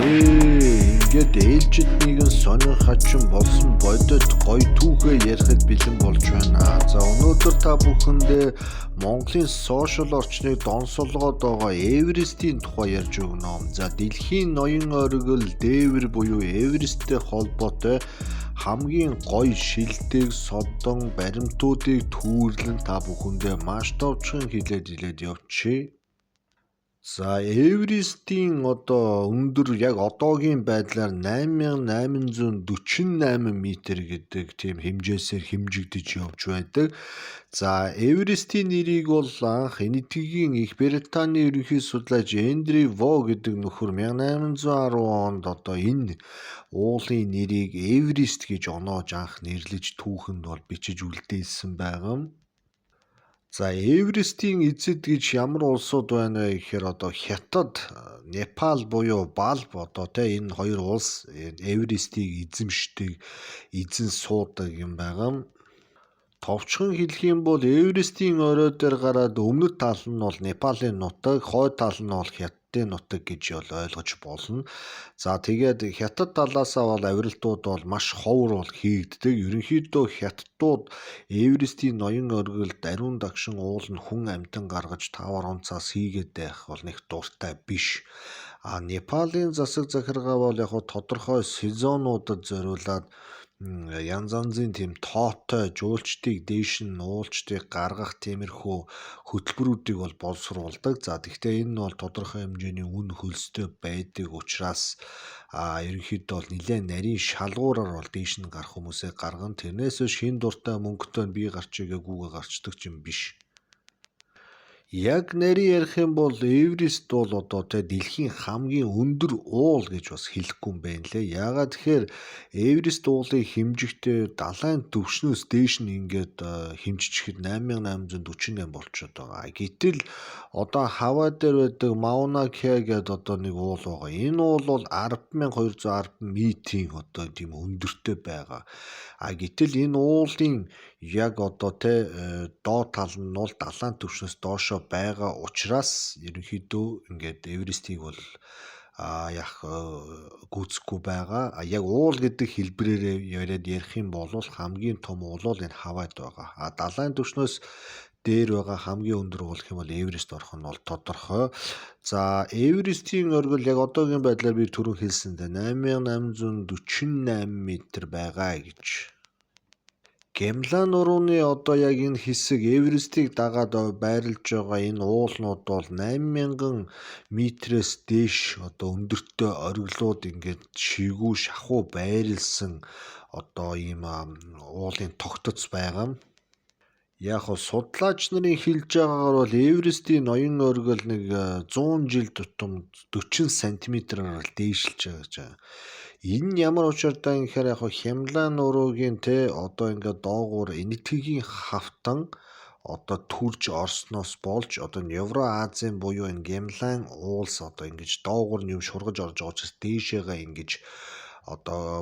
Ингээд ээлжид нэгэн сонин хачин болсон бодит гоё түүхээ ярихад бэлэн болж байна. За өнөөдөр та бүхэндээ Монголын сошиал орчныг донсолгоод байгаа Эверестийн тухай ярьж өгнө. За дэлхийн ноён оргил дээвэр буюу Эвересттэй холбоотой хамгийн гоё шилдэг содон баримтуудыг түүрлэн та бүхэндээ маш товчхон хэлээд явчих. За Эверестийн өндөр яг одоогийн байдлаар 8848 метр гэдэг тийм хэмжээсээр хэмжигдэж явж байдаг. За Эверестийн нэрийг бол анх Энэтхэгийн Их Британий ерөнхий судлаач Эндрю Во гэдэг нөхөр 1810 онд энэ уулын нэрийг Эверест гэж оноож анх нэрлэж түүхэнд бол бичиж үлдээсэн байгаа. За Эверестийн эзэд гэж ямар улсууд байна вэ гэхээр Хятад, Непал буюу Балб энэ хоёр улс Эверестийг эзэмшдэг, эзэн суудаг юм байгаа. Товчхон хэлэх юм бол Эверестийн орой дээр гараад өмнөд тал нь бол Непалийн нутаг, хойд тал нь бол Хятадын нутаг гэж ойлгож болно. За тэгээд Хятад талаасаа бол авиралтууд бол маш ховор бол хийгддэг. Ерөнхийдөө Хятадууд Эверестийн ноён оргилд ариун дагшин ууланд хүн амьтан гаргаж тавар онцаас хийгээд байх бол нэг дуртай биш. Непалийн засаг захиргаа бол тодорхой сезонуудад зориулаад янз янзын тийм тоотой жуулчдыг дээш нь уулчдыг гаргах тиймэрхүү хөтөлбөрүүдийг бол боловсруулдаг. За тэгвэл энэ нь бол тодорхой хэмжээний үн хөлстэй байдаг учраас ерөнхийдөө бол нэлээд нарийн шалгуураар бол дээш нь гарах хүмүүсээ гаргана. Тэрнээс шин дуртай мөнгөтэй нь бие гарчигээ гүүгээ гарчдаг юм биш. Яг нарийн ярих юм бол Эверест бол дэлхийн хамгийн өндөр уул гэж бас хэлэхгүй юм байна лээ. Яагаад тэгэхээр Эверест уулын хэмжигтээ далайн түвшнөөс дээш нь ингээд хэмжижихэд 8848 болчиход байгаа. Гэтэл Хавай дээр байдаг Мауна Кеа гэдэг нэг уул байгаа. Энэ уул бол 10,210 метрийн тийм өндөртэй байгаа. Гэтэл энэ уулын яг доод тал нь бол далайн түвшнээс доошоо байгаа учраас ерөнхийдөө ингээд Эверестийг бол гүйцэхгүй байгаа. Яг уул гэдэг хэлбэрээр ярих юм бол хамгийн том уул бол энэ Хавайд байгаа. Далайн түвшнөөс дээр байгаа хамгийн өндөр уул гэх юм бол Эверест орох нь бол тодорхой. За Эверестийн оргил яг одоогийн байдлаар би түрүү хэлсэндээ 8848 метр байгаа гэж. Гемлан нурууны яг энэ хэсэг Эверестийг дагаад байрлаж байгаа энэ уулнууд бол 8000 метрээс дээш өндөртөө оргилууд ингээд шигүү шахуу байрлсан ийм уулын тогтоц байгаа. Яг судлаач нарын хэлж байгаагаар бол Эверестийн ноён оргил нэг 100 жил тутам 40 см-аар дээшилж байгаа гэж байна. Энэ ямар учиртай гэхээр Гемлан нуруугийн ингээд доогуур Энэтхэгийн хавтан төрж орсноос болж Евро-Азийн буюу энэ Гемлан уулс ингэж доогуур нь шургаж орж байгаа учраас дээшээгээ ингэж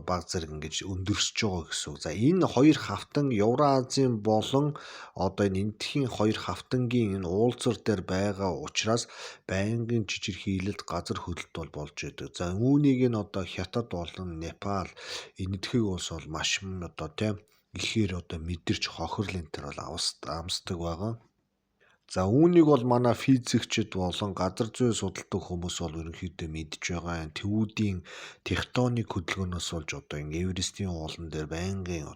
баг зэрэг ингэж өндөрсөж байгаа гэсэн. За энэ хоёр хавтан Евро-Азийн болон энэ Энэтхэгийн хоёр хавтангийн энэ уулзар дээр байгаа учраас байнгын жижирхийлэлт газар хөдлөлт бол болж идэг. За үүнийг нь Хятад болон Непал Энэтхэг улс бол маш ихээр мэдэрч хохирлын төр бол амсдаг байгаа. За үүнийг бол манай физикчид болон газар зүй судалдаг хүмүүс бол ерөнхийдөө мэдж байгаа. Төвүүдийн тектоник хөдөлгөөнөөс болж энэ Эверестийн уулан дээр байнгын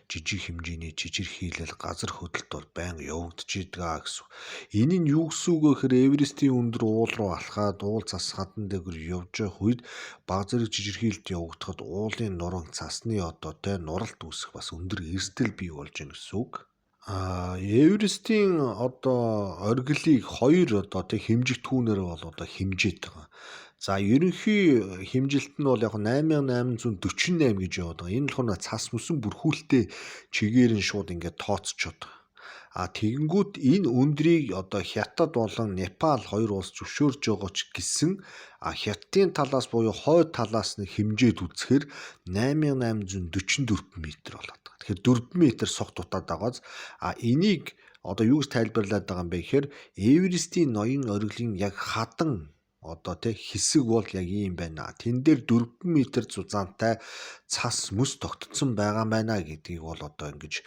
жижиг хэмжээний жижирхийлэл газар хөдлөлт бол байнга явагдаж идэг гэсэн. Энэ нь юу гэсэн үг вэ гэхээр Эверестийн өндөр уул руу алхаад уул цас хадан дээр явж байх үед баг зэрэг жижирхийлэлт явагдахад уулын нуран цасны нуралт үүсэх бас өндөр эрсдэл бий болж байна гэсэн үг. Эверестийн оргилыг хоёр хэмжих түүнээр бол хэмжээд байгаа. За ерөнхий хэмжилт нь бол 8848 гэж яваад байгаа. Энэ болохоор цас мөсөн бүрхүүлтэй чигээр нь шууд ингээд тооцчиход байгаа. Тэгэнгүүт энэ өндрийг Хятад болон Непал хоёр улс зөвшөөрж байгаа ч гэсэн Хятадын талаас буюу хойд талаас нь хэмжээд үзэхээр 8844 метр болоод байгаа. Тэгэхээр 4 метр сух дутаад байгааз энийг юу гэж тайлбарлаад байгаа юм бэ гэхээр Эверестийн ноён оргилын яг хадан одоо тий хэсэг бол яг ийм байна. Тэн дээр 4 метр зузаантай цас мөс тогтцсон байгаа байна гэдгийг бол одоо ингэж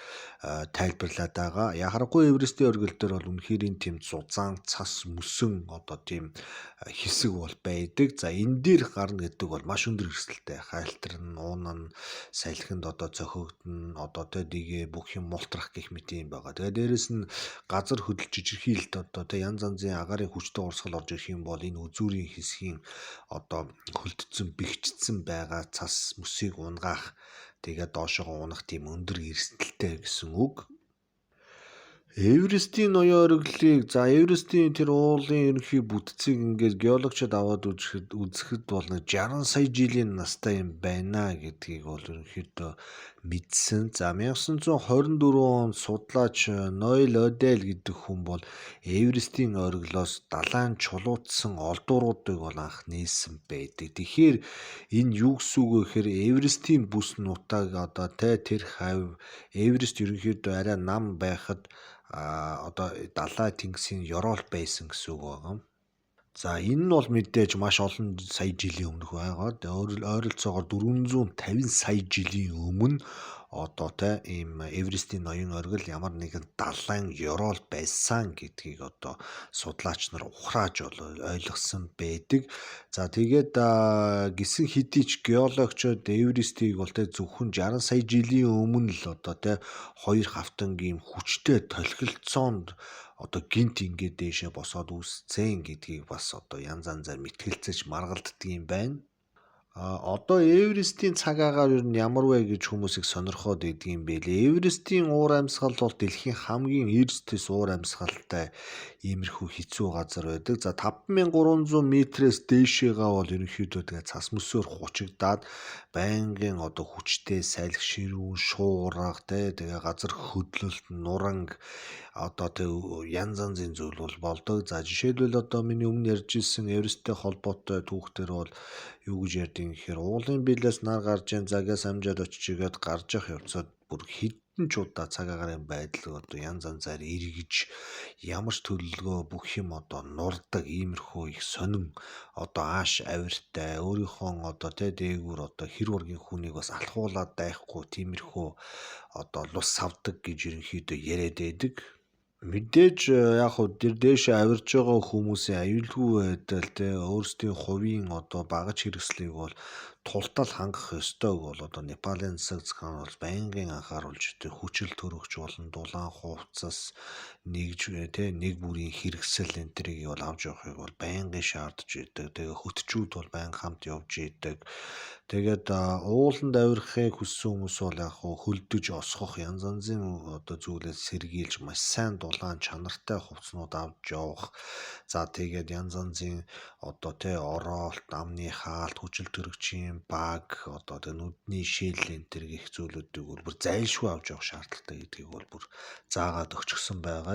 тайлбарлаад байгаа. Яхахгүй Эверестийн оргил дээр бол үнэхээр тийм зузаан цас мөсөн одоо тийм хэсэг бол байдаг. За энэ дээр гарна гэдэг бол маш өндөр эрсдэлтэй. Хайлтарн, уунан, салхинд одоо цохигдно, одоо тий дэгээ бүх юм мултрах гэх мэт юм байгаа. Тэгээ дээрэс нь газар хөдлөж ижирхийлэлт одоо тий янз янзын агаарын хүчтэй урсгал орж ирэх юм бол энэ үзүүрийн хэсгийн одоо хөлдсөн бэхжсэн байгаа цас мөсийг унгаах тэгээд доошоо унах тийм өндөр эрсдэлтэй гэсэн үг. Эверестийн ноён ориглыг Эверестийн тэр уулын ерөнхий бүтцийг ингээд геологчид аваад үзэхэд бол 60 сая жилийн настай юм байна гэдгийг бол ерөнхийдөө мэдсэн. За 1924 онд судлаач Ноэл Одел гэдэг хүн бол Эверестийн ориглоос далайн чулуутсан олдууруудыг бол анх нээсэн байдаг. Тэгэхээр энэ юу гэсэн үг вэ гэхээр Эверестийн бүс нутаг одоо тэр хавь Эверест ерөнхийдөө арай нам байхад одоо далай тэнгисийн ёроол байсан гэсэн үг байгаа. За энэ нь бол мэдээж маш олон сая жилийн өмнөх байгаа. Тэгээ ойролцоогоор 450 сая жилийн өмнө одоо ийм Эверестийн ноён оргил ямар нэгэн далайн ёроол байсан гэдгийг одоо судлаач нар ухрааж ойлгосон байдаг. За тэгээд гисэн хэдий ч геологчид Эверестийг бол зөвхөн 60 сая жилийн өмнө л одоо хоёр хавтангийн хүчтэй толхилцоонд одоо гинт ингээд дээшээ босоод үүсцэн гэдгийг бас одоо янз янзаар мэтгэлцэж маргалддаг юм байна. Одоо Эверестийн цаг агаар юу ямар вэ гэж хүмүүс их сонирхоод идэг юм бэлээ. Эверестийн уур амьсгал бол дэлхийн хамгийн эрсдэс уур амьсгалтай иймэрхүү хэцүү газар байдаг. За 5300 метрээс дээшээгаа бол ерөнхийдөө тэгээ цас мөсөөр хучигдаад байнгын одоо хүчтэй салхи, ширүүн, шуурга тэгээ газар хөдлөлт, нуранг одоо янз янзын зүйл бол болдог. За жишээлбэл одоо миний өмнө ярьж ирсэн Эвересттэй холбоотой түүхтэр бол юу гэж ярьдгийг гэхээр уулын биелээс нар гарч ийн загаас амжаад очиж игээд гарч явах явцад бүр хэдэн ч удаа цаг агаарын байдал одоо янз янзаар эргэж ямар ч төлөвлөгөө бүх юм одоо нурдаг иймэрхүү их сонин одоо ааш авиртай өөрийнхөө одоо дээгүүр одоо хэр ургийн хүнийг бас алхуулаад байхгүй тиймэрхүү одоо лус савдаг гэж ерөнхийдөө яриад байдаг. Мэдээж яг хөө дээшээ авирж байгаа хүмүүсийн аюулгүй байдал өөрсдийн хувийн одоо багаж хэрэгслийг бол тултал хангах ёстойг бол одоо Непалийн засаг захаан бол байнгын анхааруулж хүчил төрөгч болон дулаан хувцас нэг бүрийн хэрэгсэл энтрийг бол авч явахыг бол байнгын шаардж идэг. Тэгээ хөтчүүд бол байнга хамт явж идэг. Тэгээд ууланд авирахыг хүссэн хүмүүс бол яг хөлдөж осгох янз янзын одоо зүйлээс сэргийлж маш сайн дулаан чанартай хувцснууд авч явах. За тэгээд янз янзын одоо ороолт, амны хаалт, хүчил төрөгчийн баг, одоо нүдний шил энтер гэх зүйлүүдийг бол бүр зайлшгүй авч явах шаардлагатай гэдгийг бол бүр заагаад өгчихсөн байгаа.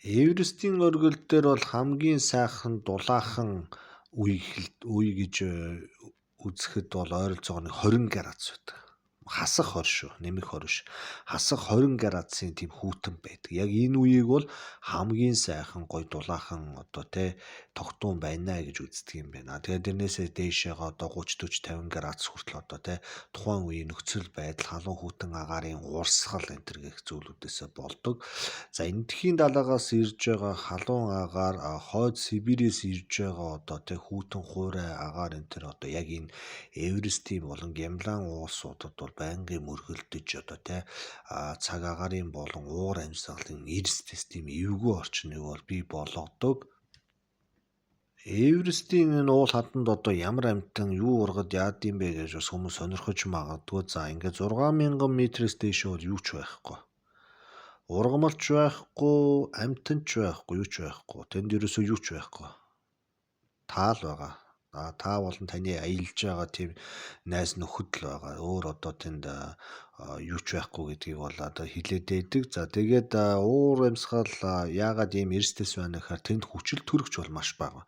Эверестийн оргил дээр бол хамгийн сайхан дулаахан үе гэж үзэхэд бол ойролцоогоор 20 градус байдаг. Хасах 20 шүү, нэмэх 20 ш. Хасах 20 градусын тийм хүүтэн байдаг. Яг энэ үеийг бол хамгийн сайхан гой дулаахан одоо тогтун байна гэж үздэг юм байна. Тэгээд дэрнээсээ дээшээгээ одоо 30 40 50 градус хүртэл одоо тухайн үеийн нөхцөл байдал халуун хүүтэн агаарын урсгал энтер гэх зүйлүүдээс болдог. За энэтхийн далаагаас ирж байгаа халуун агаар хойд Сибирээс ирж байгаа одоо хүүтэн хуурай агаар энтер одоо яг энэ Эверестийн болон Гямлан уулсуудад бол байнгын мөргөлдөж одоо цаг агаарын болон уур амьсгалын эрсдэс тийм эвгүй орчныг бол бий болгодог. Эверестийн энэ уул хаданд одоо ямар амьтан юу ургад яад юм бэ гэж бас хүмүүс сонирхож магадгүй. За ингээд 6000 метрээс дээш бол юу ч байхгүй. Ургамалч байхгүй, амьтанч байхгүй, юу ч байхгүй. Тэнд ерөөсөө юу ч байхгүй. Таал байгаа. Та болон таны аялж байгаа тийм найз нөхөд л байгаа. Өөр одоо тэнд юу ч байхгүй гэдгийг бол одоо хэлээд байдаг. За тэгээд уур амьсгал яагаад ийм эрсдэс байна гэхээр тэнд хүчил төрөгч бол маш бага.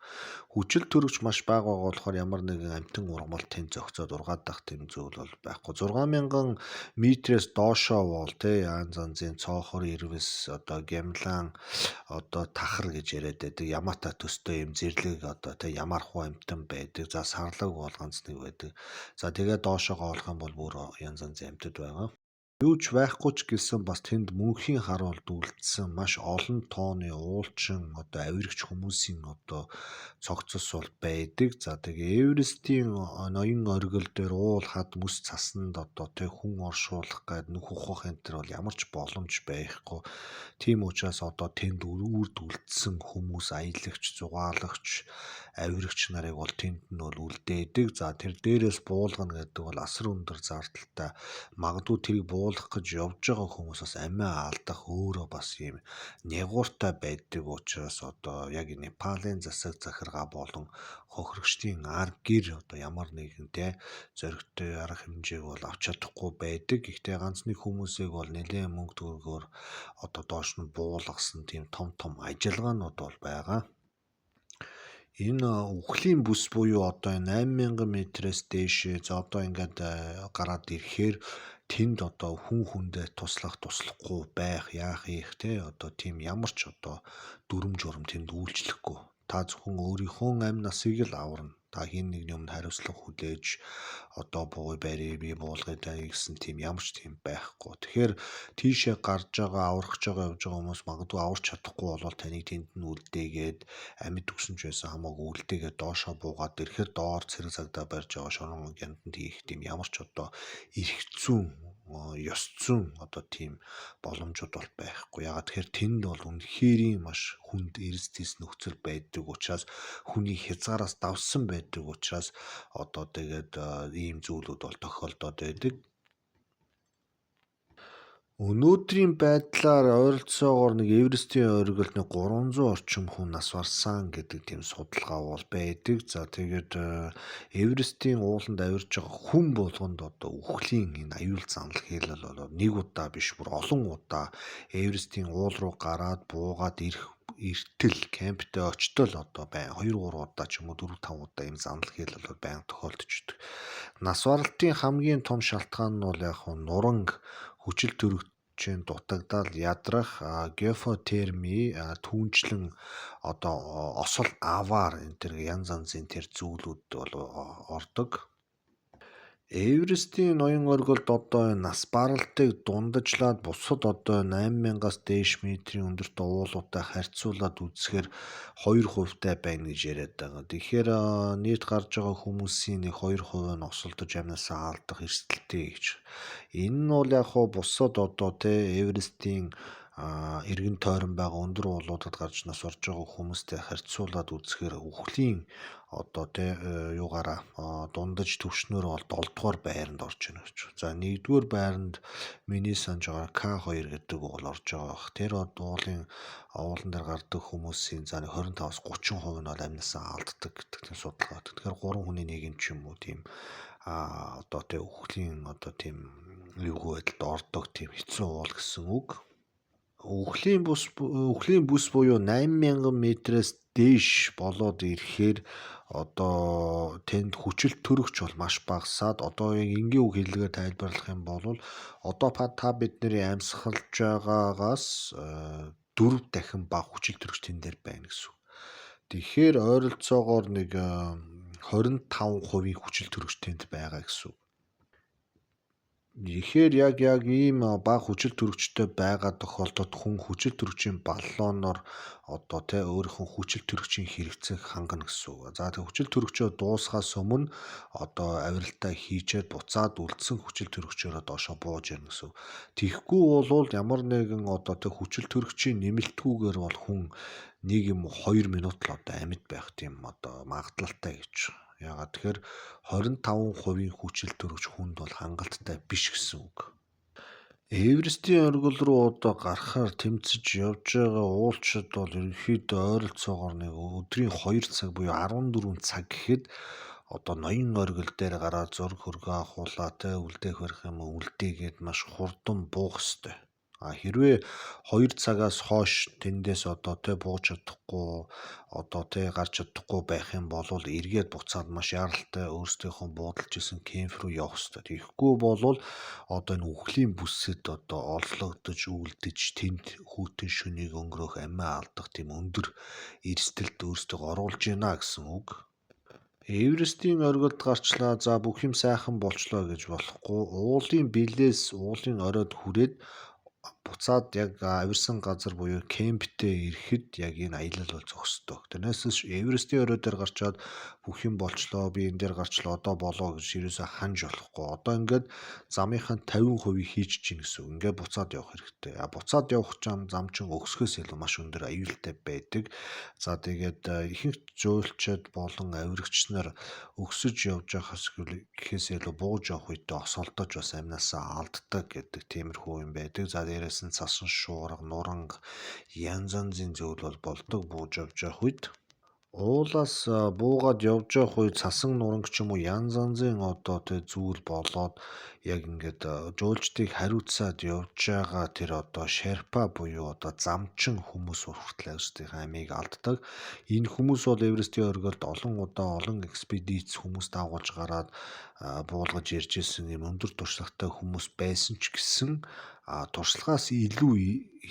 Хүчил төрөгч маш бага байгаа болохоор ямар нэгэн амтан ургамал тэнд зохицоод ургаадах тийм зүйл бол байхгүй. 6,000 метрээс доошоо бол тий янз янзын цоохор ирвэс одоо гямлан одоо тахар гэж яриад байдаг. Ямаата төстэй юм зэрлэг одоо тий ямархуу амтан байдаг. За сарлаг бол ганц нэг байдаг. За тэгээд доошоогоо олох юм бол бүр янз янзын амтд байгаа. Юу ч байхгүй ч гэсэн бас тэнд мөнхийн харуулд үлдсэн маш олон тооны уулчин одоо авирагч хүмүүсийн одоо цогцос бол байдаг. За тэгээ Эверестийн ноён оргил дээр уул хад мөс цаснд одоо тэг хүн оршуулах гээд нүх ухах энэ төр бол ямар ч боломж байхгүй. Тийм учраас одоо тэнд үрд үлдсэн хүмүүс аялагч, зугаалагч, авирагч нарыг бол тэнд нь бол үлдээдэг. За тэр дээрээс буулгана гэдэг бол асар өндөр зардалтай. Магадгүй тэрийг буулгах гэж явж байгаа хүмүүс бас амиа алдах өөрөө бас ийм нягууртай байдаг учраас одоо яг Непалийн засаг захиргаа болон хохирогчдын арга гэр одоо ямар нэгэн те зоригтой арга хэмжээг бол авч чадахгүй байдаг. Гэхдээ ганц нэг хүмүүсийг бол нэлээд мөнгө төгрөгөөр одоо доош нь буулгасан тийм том ажиллагаанууд бол байгаа. Энэ үхлийн бүс буюу одоо 8,000 метрээс дээшээ за одоо ингээд гараад ирэхээр тэнд одоо хүндээ туслахгүй байх яах их те одоо тийм ямар ч одоо дүрм журм тэнд үйлчлэхгүй. Та зөвхөн өөрийнхөө амь насыг л аварна. Та хин нэгний өмнө хариуцлага хүлээж одоо бууй барий би буулгая гэсэн тийм ямар ч тийм байхгүй. Тэгэхээр тийшээ гарч байгаа аврагч байгаа явж байгаа хүмүүс магадгүй аварч чадахгүй болол таныг тэнд нь үлдээгээд амьд өгсөн ч байсан хамаагүй үлдээгээд доошоо буугаад ирэхээр доор цэрэг цагдаа барьж байгаа шорон гянданд хийх тийм ямар ч одоо эрх зүйн ёс зүйн одоо тийм боломжууд бол байхгүй. Ягаад тэгэхээр тэнд бол үнэхээр маш хүнд эрсдэс нөхцөл байдаг учраас хүний хязгаараас давсан байдаг учраас одоо тэгээд ийм зүйлүүд бол тохиолдоод байдаг. Өнөөдрийн байдлаар ойролцоогоор нэг Эверестийн оргилд 300 орчим хүн нас барсан гэдэг тийм судалгаа бол байдаг. За тэгээд Эверестийн ууланд авирж байгаа хүн болгонд одоо үхлийн энэ аюул занал хийлэл бол нэг удаа биш бүр олон удаа Эверестийн уул руу гараад буугаад эртэл кемптэй очтол одоо 2 3 удаа ч юм уу 4 5 удаа ийм занал хийлэл бол байнга тохиолдчихдог. Нас баралтын хамгийн том шалтгаан нь бол яг нуранг хүчил төрөгчийн дутагдал ядрах геотерми түүнчлэн одоо осол аваар энэ төр янз янзын тэр зүйлүүд бол ордог. Эверестийн ноён оргилд одоо нас баралтыг дундажлаад бусад одоо 8,000-аас дээш метрийн өндөртөө уулуутай харьцуулаад үзэхээр 2% байна гэж яриад байгаа. Тэгэхээр нийт гарч байгаа хүмүүсийн нэг 2% нь осолдож амнасаа алдах эрсдэлтэй гэж. Энэ нь бол яг хуу бусад одоо те Эверестийн эргэн тойрон байгаа өндөр уулуудад гарч нас орж байгаа хүмүүстэй харьцуулаад үзэхээр үхлийн одоо те юугаараа дундаж төвшнөр бол 7 дугаар байранд орж байна гэж. За 1-р байранд миний санаж байгаа К2 гэдэг уул орж байгаа. Тэр уулан дээр гардаг хүмүүсийн за 25-аас 30% нь бол амнасаа алддаг гэдэг тийм судалгаа. Тэгэхээр 3 хүний нэг юм ч юм уу тийм одоо те үхлийн одоо тийм эвгүй байдалд ордог тийм хэцүү уул гэсэн үг. Үхлийн бүс буюу 8,000 метрээс дээш болоод ирэхээр одоо тэнд хүчил төрөгч бол маш багасаад одоо энгийн үг хэллэгээр тайлбарлах юм бол одоо та бидний амьсгалж байгаагаас 4 дахин бага хүчил төрөгч тэн дээр байна гэсэн үг. Тэгэхээр ойролцоогоор нэг 25% хүчил төрөгч тэнд байгаа гэсэн үг. Тэгэхээр яг ийм бага хүчил төрөгчтэй байгаа тохиолдолд хүн хүчил төрөгчийн баллоноор одоо те өөрийнхөө хүчил төрөгчийн хэрэгцээг хангана гэсэн үг. За тэг хүчил төрөгчөө дуусгаас өмнө одоо авиралтаа хийчээд буцаад үлдсэн хүчил төрөгчөөрөө доошоо бууж ирнэ гэсэн үг. Тэгэхгүй бол ямар нэгэн одоо тэг хүчил төрөгчийн нэмэлтгүйгээр бол хүн 1 юм уу 2 минут л одоо амьд байх тийм одоо магадлалтай гэж. Ягаад тэгэхээр 25% хүчил төрөгч хүнд бол хангалттай биш гэсэн үг. Эверестийн оргил руу одоо гарахаар тэмцэж явж байгаа уулчид бол ерөнхийдөө ойролцоогоор нэг өдрийн 2 цаг буюу 14 цаг гэхэд одоо ноён оргил дээр гараад зураг хөргөө авахуулаа те үлдээх барих юм уу үлдээгээд маш хурдан буух ёстой. Хэрвээ 2 цагаас хойш тэндээс одоо те бууж чадахгүй одоо те гарч чадахгүй байх юм бол эргээд буцаад маш яралтай өөрсдийнхөө буудалж исэн кемп рүү явах ёстой. Тэгэхгүй бол одоо энэ үхлийн бүсэд одоо оллогдож үлдэж тэнд хүйтэн шөнийг өнгөрөөх амиа алдах тийм өндөр эрсдэлд өөрсдөө оруулж гинэ гэсэн үг. Эверестийн оргилд гарчлаа за бүх юм сайхан болчлоо гэж болохгүй. Уулын бэлээс уулын оройд хүрээд буцаад яг авирсан газар буюу кемптэй ирэхэд яг энэ аялал бол зохистой. Тэрнээс Эверестийн орой дээр гарчаад бүх юм болчлоо, би энэ дээр гарчлаа, одоо болоо гэж ерөөсөө ханж болохгүй. Одоо ингээд замынхаа 50% хийж чинь гэсэн үг. Ингээд буцаад явах хэрэгтэй. Буцаад явах зам чинь өгсгөөс илүү маш өндөр аюултай байдаг. За тэгээд ихэнх жуулчид болон авирагч нар өксөж явж байхаас гэхээс илүү бууж явах үедээ осолдож бас амнасаа алддаг гэдэг тиймэрхүү юм байдаг. За дээрээс нь цасан шуурга, нуранга янз янзын зүйл бол болдог бууж явж явах үед. Уулаас буугаад явж явах үед цасан нуранг ч юм уу янз янзын одоо тэг зүйл болоод яг ингээд жуулчдыг хариуцаад явж байгаа тэр одоо шерпа буюу одоо замчин хүмүүс хүртэл өөрсдийнхээ амийг алддаг. Энэ хүмүүс бол Эверестийн оргилд олон удаа олон экспедиц хүмүүс дагуулж гараад буулгаж ирж исэн юм өндөр туршлагатай хүмүүс байсан ч гэсэн туршлагаас илүү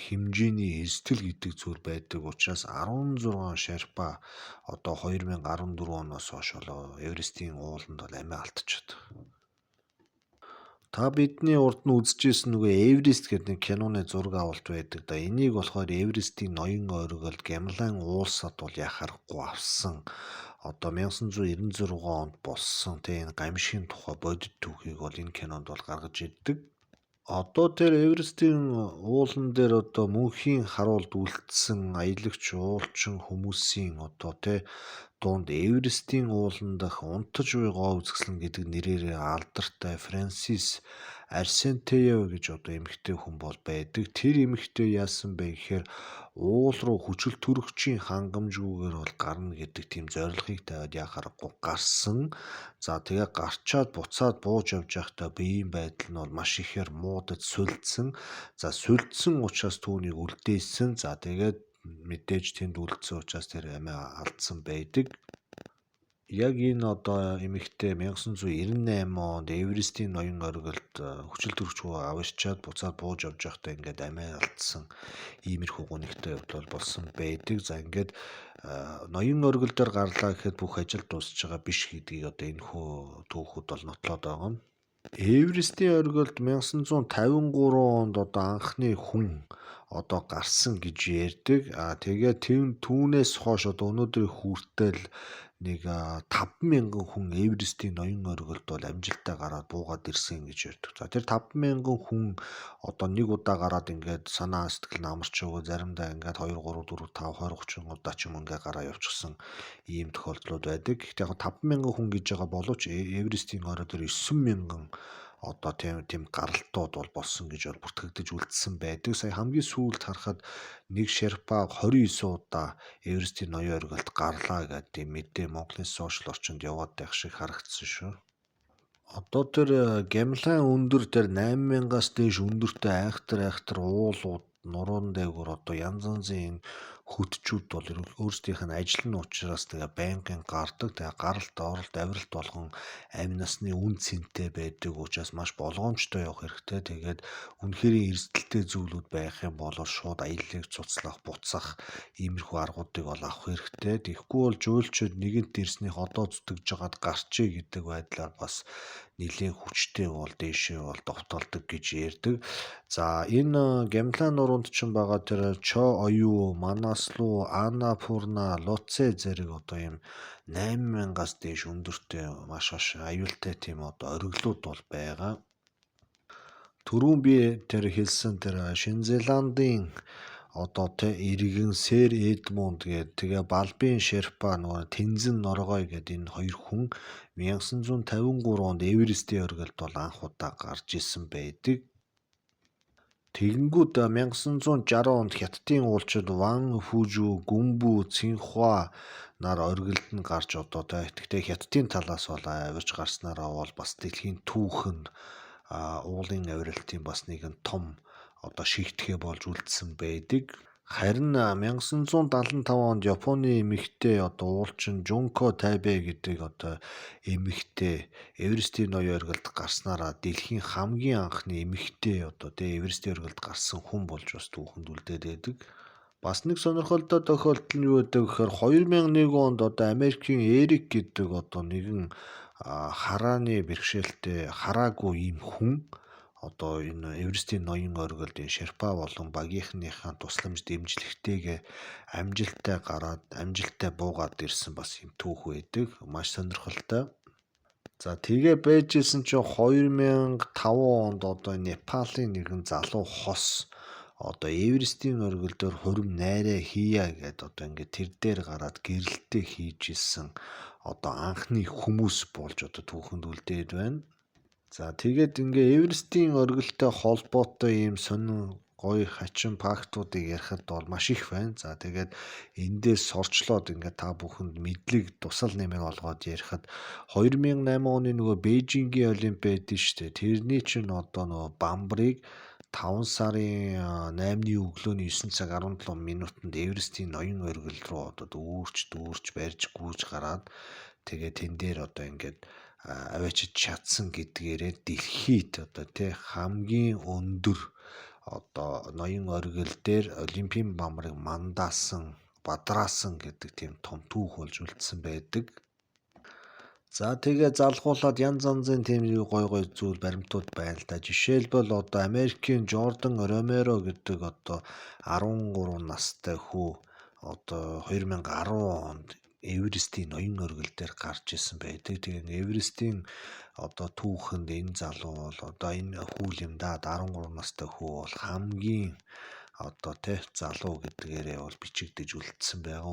хэмжээний эрсдэл гэдэг зүйл байдаг учраас 16 шерпа одоо 2014 оноос хойш Эверестийн ууланд бол амиа алдчихад. Та бидний урд нь үзчихсэн нөгөө Эверест гэдэг нэг киноны зураг авалт байдаг да. Энийг болохоор Эверестийн ноён оргил Гямлан уулсад бол яхахгүй авсан. Одоо 1996 онд болсон тийм гамшигын тухай бодит түүхийг бол энэ кинонд бол гаргаж ирдэг. Одоо тэр Эверестийн уулан дээр одоо мөнхийн харуулд үлдсэн аялагч уулчин хүмүүсийн одоо дунд Эверестийн уулан дах унтаж буй гоо үзэсгэлэн гэдэг нэрээр алдартай Франсис Арсентеев гэж одоо эмэгтэй хүн бол байдаг. Тэр эмэгтэй яасан бэ гэхээр уул руу хүчил төрөгчийн хангамжгүйгээр бол гарна гэдэг тийм зорилгыг тавиад яхаарахгүй гарсан. За тэгээ гарчаад буцаад бууж явж байхдаа биеийн байдал нь бол маш ихээр муудад сүлдсэн. За сүлдсэн учраас түүнийг үлдээсэн. За тэгээд мэдээж тэнд үлдсэн учраас тэр амиа алдсан байдаг. Яг энэ одоо эмэгтэй 1998 онд Эверестийн ноён оргилд хүчил төрөгчөө авчирчаад буцаад бууж явж байхдаа ингээд амиа алдсан иймэрхүү гонигтай явдал болсон байдаг. За ингээд ноён оргил дээр гарлаа гэхэд бүх ажил дуусж байгаа биш гэдгийг одоо энэ хүү түүхүүд бол нотлоод байгаа юм. Эверестийн оргилд 1953 онд одоо анхны хүн одоо гарсан гэж ярьдаг. Тэгээд түүнээс хойш одоо өнөөдрийн хүртэл нэг 50000 хүн Эверестийн ноён оргилд бол амжилттай гараад буугаад ирсэн гэж ярьдаг. За тэр 50000 хүн одоо нэг удаа гараад ингээд санаа сэтгэл нь амарч өгөө заримдаа ингээд 2 3 4 5 20 30 удаа ч юм ингээд гараа явчихсан ийм тохиолдлууд байдаг. Гэхдээ яг 50000 хүн гэж байгаа боловч Эверестийн орой дээр 9000 одоо тийм гаралтууд бол болсон гэж бол бүртгэгдэж үлдсэн байдаг. Сая хамгийн сүүлд харахад нэг шерпа 29 удаа Эверестийн ноён оргилд гарлаа гэдэг мэдээ Монголын сошиал орчинд яваад байх шиг харагдсан шүү. Одоо тэр Гямлан өндөр тэр 8000-аас дээш өндөртэй айхтар уулууд нуруунд дээгүүр одоо янз янзын хөтчүүд бол өөрсдийнх нь ажил нь учраас тэгээ байнгын гардаг. Тэгээ гаралт оролт авиралт болгон амь насны үн цэнтэй байдаг учраас маш болгоомжтой явах хэрэгтэй. Тэгээд үнэхээр эрсдэлтэй зүйлүүд байх юм бол шууд аяллыг цуцлах, буцах иймэрхүү аргуудыг бол авах хэрэгтэй. Тэгэхгүй бол жуулчид нэгэнт ирснийх одоо зүтгэж жагаад гарчээ гэдэг байдлаар бас нэлийн хүчтэй бол дээшээ бол довтолдог гэж ярьдаг. За энэ Гямлан нуруунд ч байгаа тэр Чо Оюу, Манаслу, Анапурна, Луцэ зэрэг одоо ийм 8000-аас дээш өндөртэй маш аюултай тийм одоо ориглууд бол байгаа. Түрүүн би тэр хэлсэн тэр Шинэ Зеландын одоо иргэн Сэр Эдмунд гэдэг тэгээ Балбын Шерпа нөгөө Тэнзэн Норгой гэдэг энэ хоёр хүн 1953 онд Эверестийн оргилд бол анх удаа гарч исэн байдаг. Тэгэнгүүт 1960 онд Хятадын уулчид Ван Хүжүү, Гүнбү, Цинхуа нар оргилд нь гарч одоо тэгтээ Хятадын талаас бол авирж гарснараа бол бас дэлхийн түүхэнд уулын авиралтын бас нэгэн том одоо шигтгэе болж үлдсэн байдаг. Харин 1975 онд Японы эмэгтэй одоо уулчин Жунко Тайбэ гэдэг одоо эмэгтэй Эверестийн ноён оргилд гарснараа дэлхийн хамгийн анхны эмэгтэй одоо Эверестийн оргилд гарсан хүн болж бас түүхэнд үлдээд байдаг. Бас нэг сонирхолтой тохиолдол нь юу гэдэг гэхээр 2001 онд одоо Америкийн Эрик гэдэг одоо нэгэн харааны бэрхшээлтэй хараагүй ийм хүн одоо энэ Эверестийн ноён оргилд Шерпа болон багийнхныхаа тусламж дэмжлэгтэйгээ амжилттай гараад амжилттай буугаад ирсэн бас юм түүх байдаг. Маш сонирхолтой. За тэгээ байжсэн чинь 2005 онд одоо Непалийн нэгэн залуу хос одоо Эверестийн оргил дээр хурим найраа хийя гэдээ одоо ингээд тэр дээр гараад гэрэлтээ хийж исэн одоо анхны хүмүүс болж одоо түүхэнд үлдээд байна. За тэгээд ингээ Эверестийн оргилтой холбоотой ийм сонин гоё хачин фактуудыг ярихад бол маш их байна. За тэгээд эндээс сурчлоод ингээ та бүхэнд мэдлэг тусал нэмэр олгоод ярихад 2008 оны нөгөө Бээжингийн олимп байдсан шүү дээ. Тэрний чинь одоо нөгөө бамбарыг 5 сарын 8-ны өглөөний 9 цаг 17 минутанд Эверестийн ноён оргил руу одоо дүүрч барьж гүйж гараад тэгээ тэн дээр одоо ингээд аваачиж чадсан гэдгээрээ дэлхийд одоо хамгийн өндөр одоо ноён оргил дээр олимпийн бамбарыг мандаасан, бадраасан гэдэг тийм том түүх болж үлдсэн байдаг. За тэгээ залгуулад янз янзын тийм гой зүйл баримтууд байна л да. Жишээлбэл одоо Америкийн Жордан Ромеро гэдэг одоо 13 настай хүү одоо 2010 онд Эверестийн ноён оргил дээр гарч исэн байдаг. Тэгээ Эверестийн одоо түүхэнд энэ залуу бол одоо энэ хүү юм да 13 настай хүү бол хамгийн одоо залуу гэдгээрээ бол бичигдэж үлдсэн байгаа.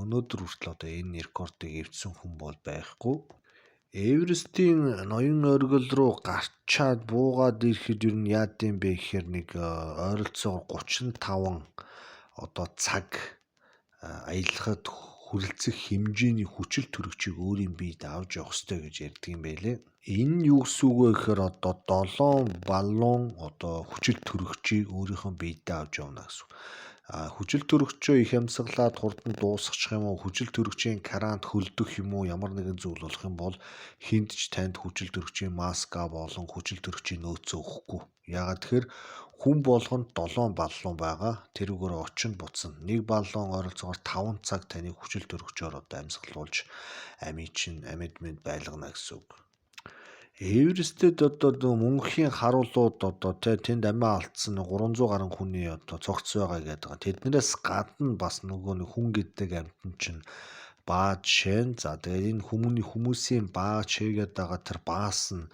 Өнөөдөр хүртэл одоо энэ рекордыг эвдсэн хүн бол байхгүй. Эверестийн ноён оргил руу гарчаад буугаад ирэхэд ер нь яад юм бэ гэхээр нэг ойролцоогоор 35 одоо цаг аялахад хүрэлцэх хэмжээний хүчил төрөгчийг өөрийн биед авч явах ёстой гэж ярьдаг юм байлээ. Энэ юу гэсэн үг вэ гэхээр одоо 7 баллон одоо хүчил төрөгчийг өөрийнхөө биедээ авч явна гэсэн. Хүчил төрөгчөө их амьсгалаад хурдан дуусгачих юм уу, хүчил төрөгчийн карант хөлдөх юм уу, ямар нэгэн зүйл болох юм бол хинт ч танд хүчил төрөгчийн маска болон хүчил төрөгчийн нөөцөө өгөхгүй. Яагаад тэгэхээр хүн болгонд 7 баллон байгаа. Тэрүүгээр очинд буцна. Нэг баллон ойролцоогоор 5 цаг таныг хүчил төрөгчөөр одоо амьсгалуулж амьд байлгана гэсэн үг. Эверестэд одоо мөнхийн харуулууд одоо тэнд амиа алдсан 300 гаруй хүний одоо цогц байгаа гэдэг. Тэднээс гадна бас нөгөө нэг хүн гэдэг амьтан чинь баа жишээ нь. За тэгээд энэ хүмүүсийн баа чигээд байгаа тэр баас нь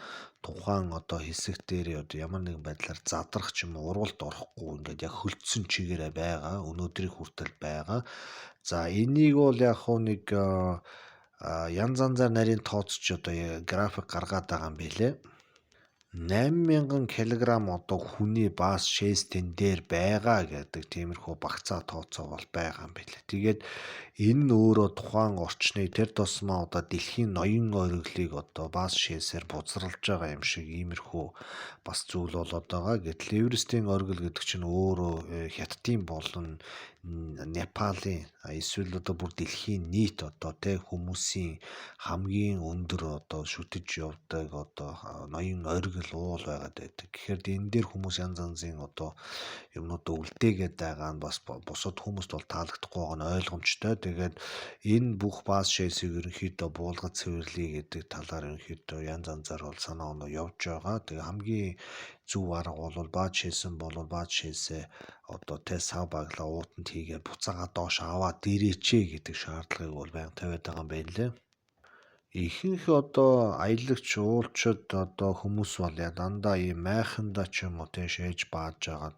тухайн одоо хэсэг дээр одоо ямар нэгэн байдлаар задрах ч юм уу урвалд орохгүй ингээд яг хөлдсөн чигээрээ байгаа. Өнөөдрийг хүртэл байгаа. За энийг бол яг нэг янз янзаар нарийн тооцож одоо график гаргаад байгаа юм билэ. 8000 кг одоо хүний баас шээстэн дээр байгаа гэдэг тиймэрхүү багцаа тооцоо бол байгаа юм билэ. Тэгээд энэ нь өөрөө тухайн орчныг тэр тусмаа одоо дэлхийн ноён оргилыг одоо баас шээсээр бузралж байгаа юм шиг иймэрхүү бас зүйл болоод байгаа. Гэтэл Эверестийн оргил гэдэг чинь өөрөө Хятадын болон Непалийн эсвэл одоо бүр дэлхийн нийт одоо хүмүүсийн хамгийн өндөр одоо шүтэж явдаг одоо ноён оргил уул байгаад байдаг. Тэгэхээр энэ дээр хүмүүс янз янзын одоо юмнуудаа үлдээгээд байгаа нь бас бусад хүмүүст бол таалагдахгүй байгаа нь ойлгомжтой. Тэгээд энэ бүх баас шээсийг ерөнхийдөө буулгад цэвэрлэе гэдэг талаар ерөнхийдөө янз янзаар бол санаа оноо явж байгаа. Тэгээ хамгийн зөв арга бол баад шээсэн бол баад шээсээ одоо сав баглаа уутанд хийгээд буцаага доош аваад дээрээчээ гэдэг шаардлагыг бол байнга тавиад байгаа юм байна лээ. Ихэнх одоо аялагч уулчид одоо хүмүүс бол дандаа ийм майхандаа ч юм уу шээж бааж байгаа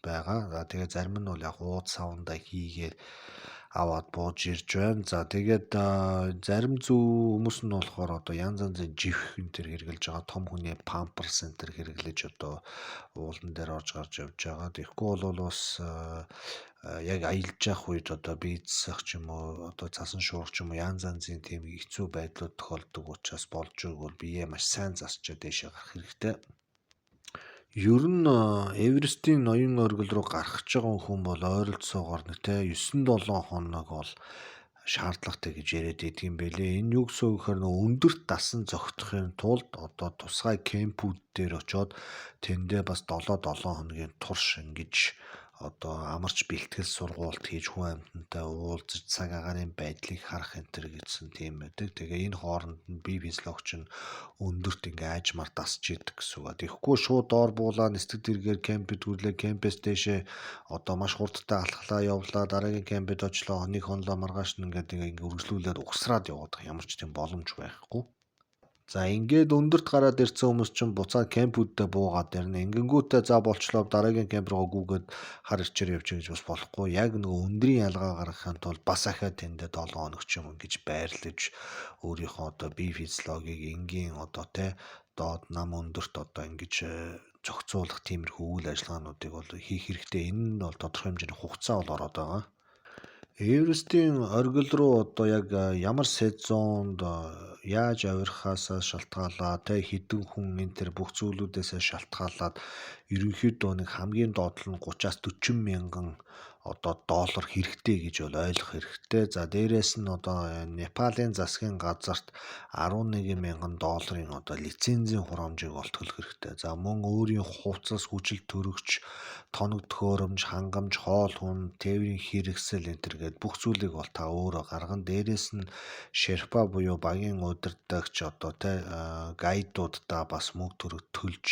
байгаа. За тэгээд зарим нь бол яг ууд савндаа хийгээд аваад бууж ирж байна. За тэгээд зарим хүмүүс нь болохоор одоо янз янзын жих энэ төр хэрглэж байгаа. Том хүний памперс энэ төр хэрглэж одоо уулан дээр орж гарч явж байгаа. Тэгэхгүй бол бас яг аялж явах үед одоо бийцсах ч юм уу одоо цасан шуурх ч юм уу янз янзын тийм хэцүү байдлууд тохиолдог учраас болж өгвөл биеэ маш сайн засчаа дээшээ гарах хэрэгтэй. Ер нь Эверестийн ноён оргил руу гарах гэж байгаа хүн бол ойролцоогоор нэг те 9-7 хоног бол шаардлагатай гэж яриад байдгийн байлээ. Энэ юу гэсэн үг гэхээр өндөрт дасан зогтохын тулд одоо тусгай кемпүүд дээр очиод тэндээ бас 7 хоногийн турш ингэж одоо амарч бэлтгэл сургуульд хийж хүн амьтантай уулзаж цаг агаарын байдлыг харах энэ төр гэсэн тийм байдаг. Тэгээ энэ хооронд нь бие физиологч нь өндөрт ингээ аажмаар дасч идэг гэсэн үг. Тэгэхгүй шууд доор буулаа нисдэг дэргээр кемпэд хүрлээ кемпэс дэшээ одоо маш хурдтай алхлаа явлаа дараагийн кемпэд очлоо хоног хонлоо маргааш нь ингээ үргэлжлүүлээд угсраад явах ямар ч тийм боломж байхгүй. За ингээд өндөрт гараад ирсэн хүмүүс чинь буцаад кемпүүддээ буугаад ирнэ. Ингэнгүүтээ за болчлоо дараагийн кемп руу гүгээд хар ирчээр явчих гэж бас болохгүй. Яг нөгөө өндрийн ялгаа гаргахын тулд бас ахаа тэндээ 7 хоног ч юм ингэж байрлаж өөрийнхөө одоо бие физиологийг энгийн одоо те доод нам өндөрт одоо ингэж зохицуулах тиймэрхүү үйл ажиллагаануудыг бол хийх хэрэгтэй. Энэ нь бол тодорхой хэмжээний хугацаа бол ороод байгаа. Эверестийн оргил руу одоо яг ямар сезонд яаж авирахаас шалтгаалаад тэ хідэн хүн энэ төр бүх зүйлүүдээс шалтгаалаад ерөнхийдөө нэг хамгийн доод нь 30-аас 40 мянган одоо доллар хэрэгтэй гэж бол ойлгох хэрэгтэй. За дээрэс нь одоо Непалийн засгийн газарт 11 мянган долларын одоо лицензийн хурамжийг бол төлөх хэрэгтэй. За мөн өөрийн хувцас хүчил төрөгч тоног төхөөрөмж, хангамж, хоол хүнс, тээврийн хэрэгсэл энэ төр гээд бүх зүйлийг бол та өөрөө гаргана. Дээрээс нь Шерпа буюу багийн удирдагч одоо тэ гайдуудаа бас мөнгө төрөг төлж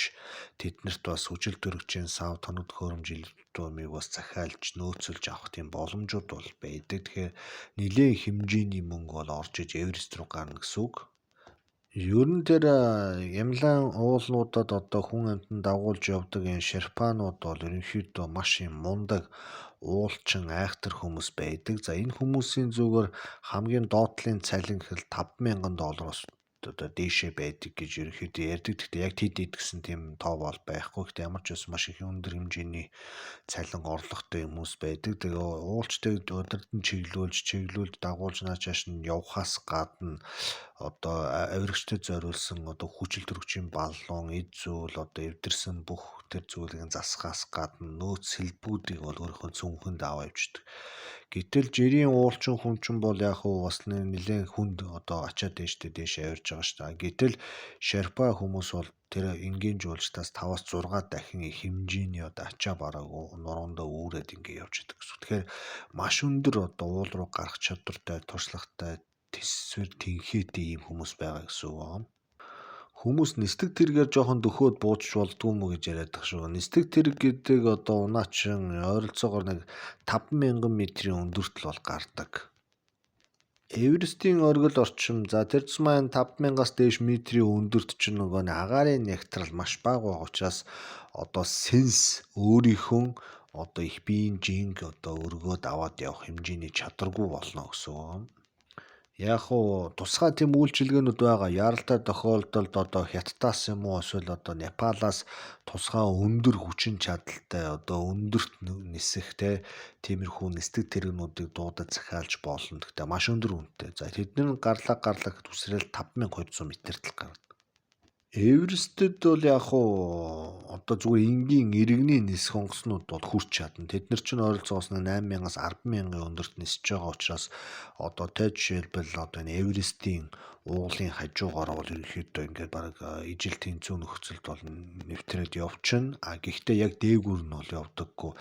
тэднэрт бас хүчил төрөгчийн сав тоног төхөөрөмж илүүмийг бас захиалж нөөцөлж авах тийм боломжууд бол байдаг. Тэгэхээр нэлээд хэмжээний мөнгө бол орж иж Эверест руу гарна гэсэн үг. Ер нь тэр Ямлан уулнуудад одоо хүн амьтан дагуулж явдаг энэ шерпанууд бол ерөнхийдөө маш юм мундаг уулчин айхтар хүмүүс байдаг. За энэ хүмүүсийн зүгээр хамгийн доотлын цалин хэл $5,000 одоо дээшээ байдаг гэж ерөнхийдөө ярьдаг. Гэхдээ яг тэд идгсэн тийм тоо бол байхгүй. Гэхдээ ямар ч байсан маш их өндөр хэмжээний цалин орлоготой хүмүүс байдаг. Тэгээ уулчдаг удирдан чиглүүлж дагуулж наачааш нь явхаас гадна одоо авирагчдад зориулсан одоо хүчил төрөгчийн баллон, эд зүйл одоо эвдэрсэн бүх тэр зүйлийг засахаас гадна нөөц сэлбүүдийг бол өөрийнхөө цүнхэнд аваа явждаг. Гэтэл жирийн уулчин хүн ч бол яг хуу бас нэлээд хүнд одоо ачаад дээш авирж байгаа шүү дээ. Гэтэл Шерпа хүмүүс бол тэр энгийн жуулчдаас 5-6 дахин их хэмжээний одоо ачаа бараагүй нуруундаа үүрээд ингэ явж идэг гэсэн. Тэгэхээр маш өндөр одоо уул руу гарах чадвартай, туршлагатай тэсвэр тэнхээтэй ийм хүмүүс байгаа гэсэн үг юм. Хүмүүс нисдэг тэргээр жоохон дөхөөд буужч болдгоо мө гэж яриад тах шүү. Нисдэг тэрэг гэдэг одоо унаачин ойролцоогоор нэг 5,000 метрийн өндөрт л бол гардаг. Эверестийн оргил орчим за тэр тусмаа 5,000-аас дээш метрийн өндөрт чинь нөгөө агаарын нягтрал маш бага байгаа учраас одоо сенс өөрийнхөө одоо их биеийн жинг одоо өргөөд аваад явах хэмжээний чадваргүй болно гэсэн үг. Яг уу тусгай тийм үйлчилгээнүүд байгаа. Яралтай тохиолдолд одоо Хятадаас юм уу эсвэл одоо Непалаас тусгай өндөр хүчин чадалтай одоо өндөрт нисэх тиймэрхүү нисдэг тэрэгнүүдийг дуудаж захиалж болно. Гэхдээ маш өндөр үнэтэй. За тэдний гарлаг төсрэл 5,200 метрт л гардаг. Эверестэд бол яг уу одоо зүгээр энгийн иргэний нис хонгоцнууд бол хүрч чадна. Тэд нар ч ойролцоогоос 8,000-аас 10,000 өндөрт нисэж байгаа учраас одоо тэ жишээлбэл одоо энэ Эверестийн уулын хажуугаар бол ерөнхийдөө ингээд баг ижил тэнцүү нөхцөлд бол нэвтрээд явчихна. Гэхдээ яг дээгүүр нь бол явдаггүй.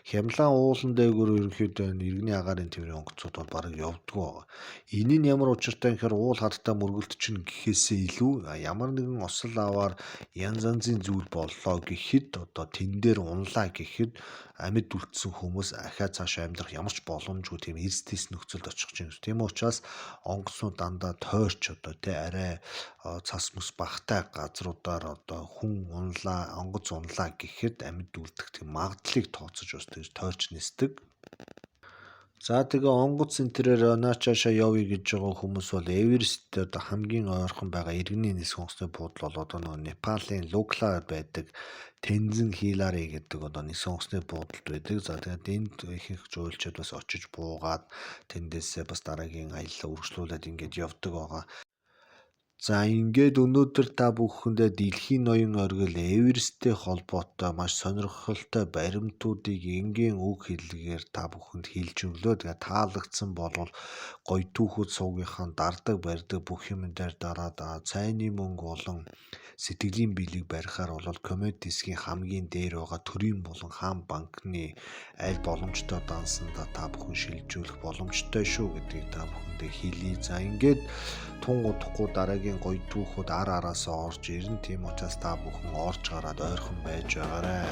Хямлан уулан дээгүүр ерөнхийдөө иргэний агаарын тээврийн онгоцууд бол баг явдаггүй байгаа. Энэ нь ямар учиртай гэхээр уул хадтай мөргөлдөж гэхээсээ илүү ямар нэгэн осол аваар янз янзын зүйл боллоо гэхэд одоо тэн дээр унлаа гэхэд амьд үлдсэн хүмүүс ахаа цаашаа амьдрах ямар ч боломжгүй тийм эрс тис нөхцөлд очих гэж байна. Тийм учраас онгоцнууд дандаа тойрч одоо тий арай цас мөс багтай газруудаар одоо хүн унлаа, онгоц унлаа гэхэд амьд үлдэх магадлалыг тооцож бас тэгж тойрч нисдэг. За тэгээ онгоц энтерээр наачаашаа явъя гэж байгаа хүмүүс бол Эверест дээр хамгийн ойрхон байгаа иргэний нисэх онгоцны буудлал бол одоо нөгөө Непалийн Лукла байдаг Тензэн Хилари гэдэг одоо нисэх онгоцны буудалд байдаг. За тэгээд энд ихэнх жуулчид бас очиж буугаад тэндээсээ бас дараагийн аялал үргэлжлүүлээд ингээд явдаг байгаа. За ингээд өнөөдөр та бүхэндээ дэлхийн ноён оргил Эвересттэй холбоотой маш сонирхолтой баримтуудыг энгийн үг хэллэгээр та бүхэнд хэлж өглөө. Тэгээ таалагдсан болвол гоё түүхүүд суугийнхаа дардаг барьдаг бүх юм дээр дараад цайны мөнгө болон сэтгэлийн биелэг барихаар бол коммент дисгийн хамгийн дээр байгаа төрийн болон хаан банкны аль боломжтой дансанда та бүхэн шилжүүлэх боломжтой шүү гэдгийг та бүхэндээ хэлье. За ингээд тун удахгүй дараагийн гоё түүхүүд ар араасаа орж ирнэ. Тийм учраас та бүхэн орж гараад ойрхон байж байгаарай.